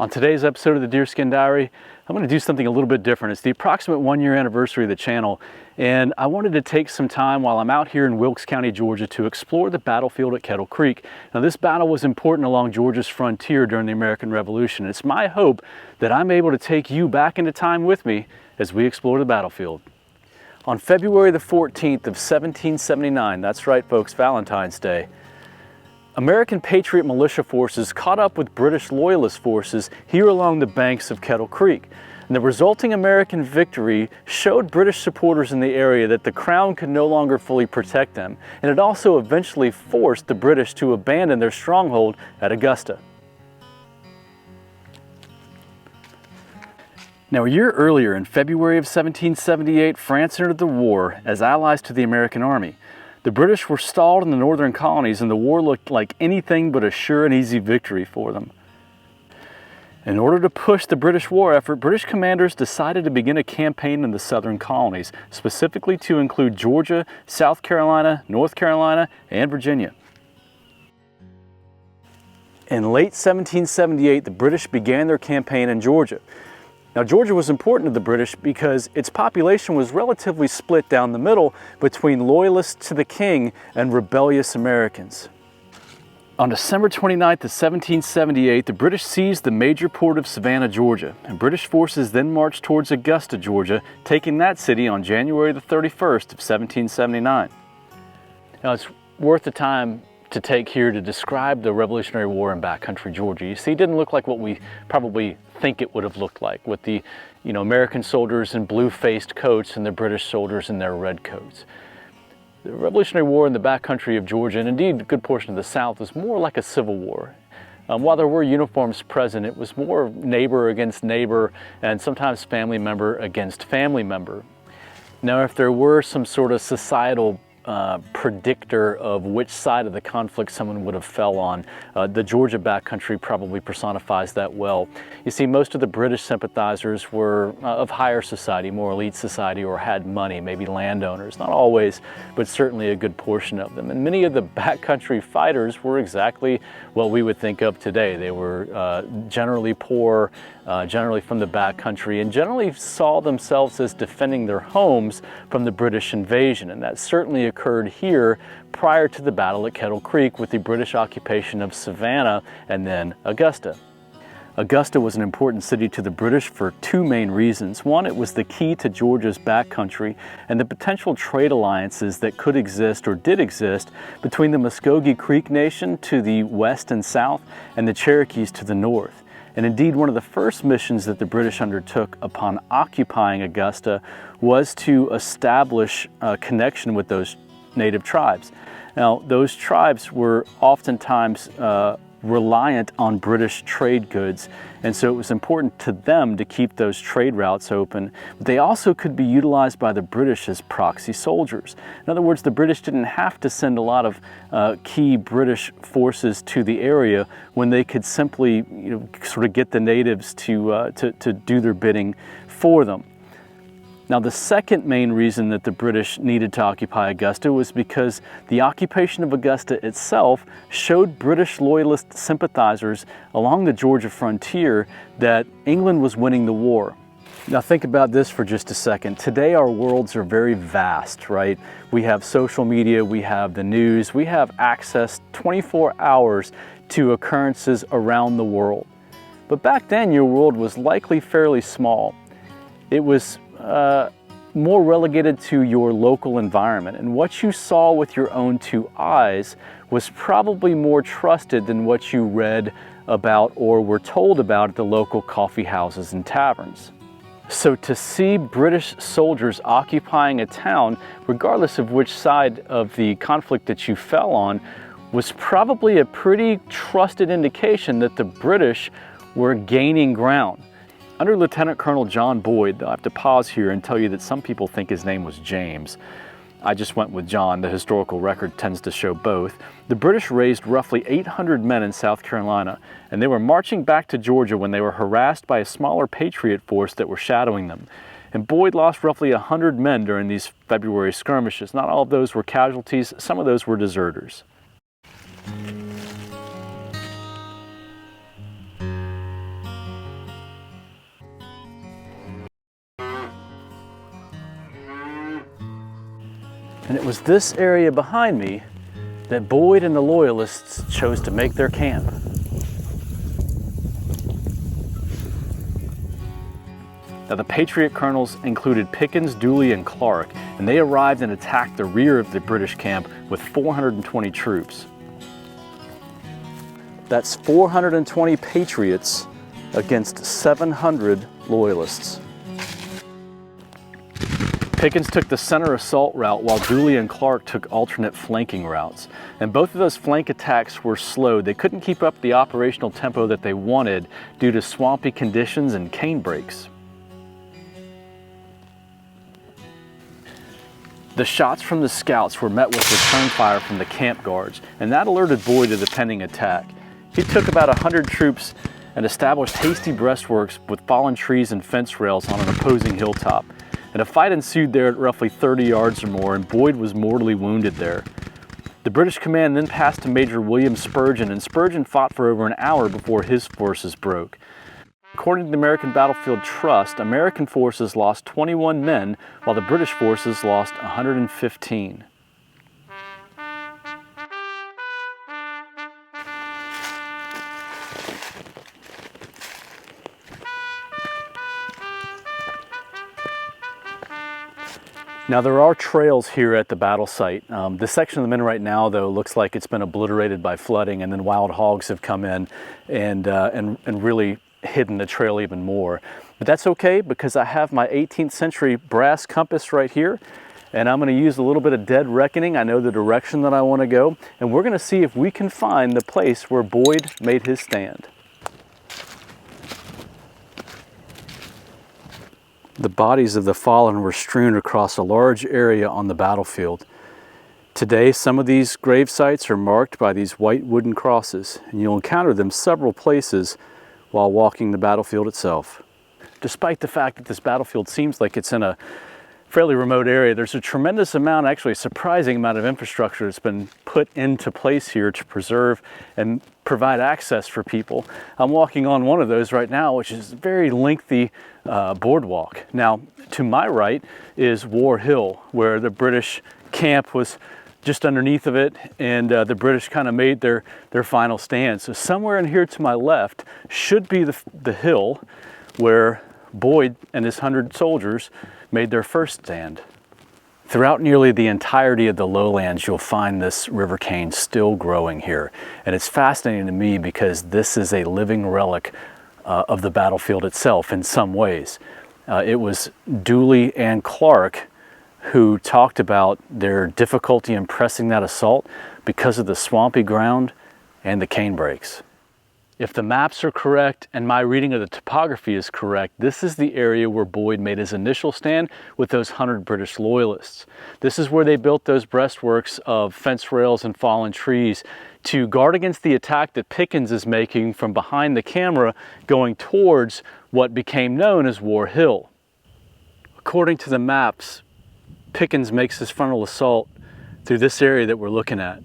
On today's episode of the Deerskin Diary, I'm going to do something a little bit different. It's the approximate 1-year anniversary of the channel, and I wanted to take some time while I'm out here in Wilkes County, Georgia, to explore the battlefield at Kettle Creek. Now, this battle was important along Georgia's frontier during the American Revolution. It's my hope that I'm able to take you back into time with me as we explore the battlefield. On February the 14th of 1779, that's right folks, Valentine's Day, American Patriot militia forces caught up with British Loyalist forces here along the banks of Kettle Creek. And the resulting American victory showed British supporters in the area that the Crown could no longer fully protect them, and it also eventually forced the British to abandon their stronghold at Augusta. Now, a year earlier, in February of 1778, France entered the war as allies to the American army. The British were stalled in the northern colonies, and the war looked like anything but a sure and easy victory for them. In order to push the British war effort, British commanders decided to begin a campaign in the southern colonies, specifically to include Georgia, South Carolina, North Carolina, and Virginia. In late 1778, the British began their campaign in Georgia. Now, Georgia was important to the British because its population was relatively split down the middle between loyalists to the king and rebellious Americans. On December 29th of 1778, the British seized the major port of Savannah, Georgia, and British forces then marched towards Augusta, Georgia, taking that city on January the 31st of 1779. Now, it's worth the time to take here to describe the Revolutionary War in backcountry Georgia. You see, it didn't look like what we probably think it would have looked like, with the American soldiers in blue-faced coats and the British soldiers in their red coats. The Revolutionary War in the backcountry of Georgia, and indeed a good portion of the South, was more like a civil war. While there were uniforms present, it was more neighbor against neighbor and sometimes family member against family member. Now, if there were some sort of societal predictor of which side of the conflict someone would have fell on, the Georgia backcountry probably personifies that well. You see, most of the British sympathizers were of higher society, more elite society, or had money, maybe landowners. Not always, but certainly a good portion of them. And many of the backcountry fighters were exactly what we would think of today. They were generally poor, generally from the backcountry, and generally saw themselves as defending their homes from the British invasion. And that certainly occurred here prior to the battle at Kettle Creek with the British occupation of Savannah and then Augusta. Augusta was an important city to the British for two main reasons. One, it was the key to Georgia's backcountry and the potential trade alliances that could exist or did exist between the Muscogee Creek Nation to the west and south and the Cherokees to the north. And indeed, one of the first missions that the British undertook upon occupying Augusta was to establish a connection with those native tribes. Now, those tribes were oftentimes reliant on British trade goods, and so it was important to them to keep those trade routes open. But they also could be utilized by the British as proxy soldiers. In other words, the British didn't have to send a lot of key British forces to the area when they could simply sort of get the natives to do their bidding for them. Now, the second main reason that the British needed to occupy Augusta was because the occupation of Augusta itself showed British Loyalist sympathizers along the Georgia frontier that England was winning the war. Now, think about this for just a second. Today, our worlds are very vast, right? We have social media, we have the news, we have access 24 hours to occurrences around the world. But back then, your world was likely fairly small. It was more relegated to your local environment, and what you saw with your own two eyes was probably more trusted than what you read about or were told about at the local coffee houses and taverns. So to see British soldiers occupying a town, regardless of which side of the conflict that you fell on, was probably a pretty trusted indication that the British were gaining ground. Under Lieutenant Colonel John Boyd, I have to pause here and tell you that some people think his name was James. I just went with John. The historical record tends to show both. The British raised roughly 800 men in South Carolina, and they were marching back to Georgia when they were harassed by a smaller Patriot force that were shadowing them. And Boyd lost roughly 100 men during these February skirmishes. Not all of those were casualties, some of those were deserters. And it was this area behind me that Boyd and the Loyalists chose to make their camp. Now, the Patriot colonels included Pickens, Dooley, and Clark, and they arrived and attacked the rear of the British camp with 420 troops. That's 420 Patriots against 700 Loyalists. Pickens took the center assault route while Dooley and Clark took alternate flanking routes. And both of those flank attacks were slowed. They couldn't keep up the operational tempo that they wanted due to swampy conditions and cane breaks. The shots from the scouts were met with return fire from the camp guards, and that alerted Boyd to the pending attack. He took about 100 troops and established hasty breastworks with fallen trees and fence rails on an opposing hilltop. And a fight ensued there at roughly 30 yards or more, and Boyd was mortally wounded there. The British command then passed to Major William Spurgeon, and Spurgeon fought for over an hour before his forces broke. According to the American Battlefield Trust, American forces lost 21 men, while the British forces lost 115. Now, there are trails here at the battle site. This section of the Min right now, though, looks like it's been obliterated by flooding, and then wild hogs have come in and really hidden the trail even more. But that's okay, because I have my 18th century brass compass right here, and I'm going to use a little bit of dead reckoning. I know the direction that I want to go, and we're going to see if we can find the place where Boyd made his stand. The bodies of the fallen were strewn across a large area on the battlefield. Today, some of these grave sites are marked by these white wooden crosses, and you'll encounter them several places while walking the battlefield itself. Despite the fact that this battlefield seems like it's in a fairly remote area, there's a tremendous amount, actually a surprising amount of infrastructure that's been put into place here to preserve and provide access for people. I'm walking on one of those right now, which is a very lengthy boardwalk. Now, to my right is War Hill, where the British camp was just underneath of it, and the British kind of made their final stand. So somewhere in here to my left should be the hill where Boyd and his 100 soldiers made their first stand. Throughout nearly the entirety of the lowlands, you'll find this river cane still growing here. And it's fascinating to me because this is a living relic of the battlefield itself in some ways. It was Dooley and Clark who talked about their difficulty in pressing that assault because of the swampy ground and the cane breaks. If the maps are correct and my reading of the topography is correct, this is the area where Boyd made his initial stand with those 100 British Loyalists. This is where they built those breastworks of fence rails and fallen trees to guard against the attack that Pickens is making from behind the camera going towards what became known as War Hill. According to the maps, Pickens makes his frontal assault through this area that we're looking at.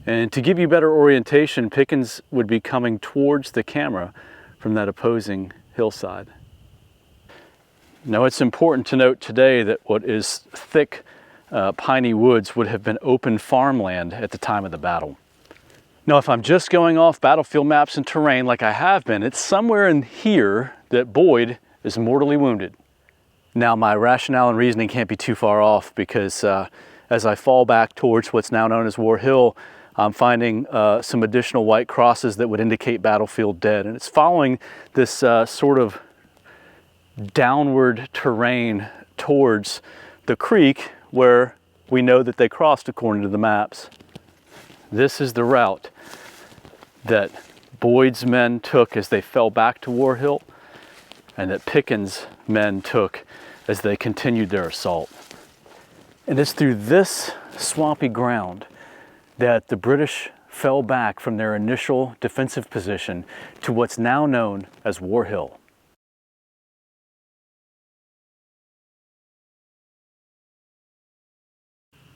And to give you better orientation, Pickens would be coming towards the camera from that opposing hillside. Now, it's important to note today that what is thick piney woods would have been open farmland at the time of the battle. Now, if I'm just going off battlefield maps and terrain like I have been, it's somewhere in here that Boyd is mortally wounded. Now, my rationale and reasoning can't be too far off because as I fall back towards what's now known as War Hill, I'm finding some additional white crosses that would indicate battlefield dead. And it's following this sort of downward terrain towards the creek where we know that they crossed according to the maps. This is the route that Boyd's men took as they fell back to War Hill, and that Pickens' men took as they continued their assault. And it's through this swampy ground that the British fell back from their initial defensive position to what's now known as War Hill.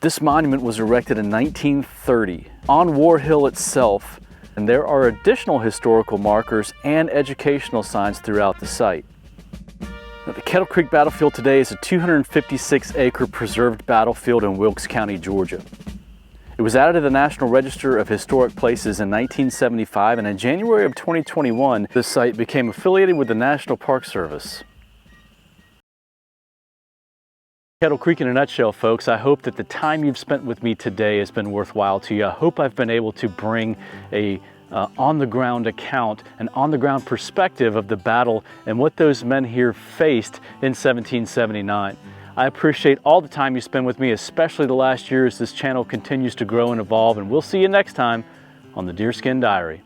This monument was erected in 1930 on War Hill itself, and there are additional historical markers and educational signs throughout the site. Now, the Kettle Creek battlefield today is a 256-acre preserved battlefield in Wilkes County, Georgia. It was added to the National Register of Historic Places in 1975, and in January of 2021, this site became affiliated with the National Park Service. Kettle Creek in a nutshell, folks. I hope that the time you've spent with me today has been worthwhile to you. I hope I've been able to bring a on-the-ground account, an on-the-ground perspective of the battle and what those men here faced in 1779. I appreciate all the time you spend with me, especially the last year as this channel continues to grow and evolve, and we'll see you next time on the Deerskin Diary.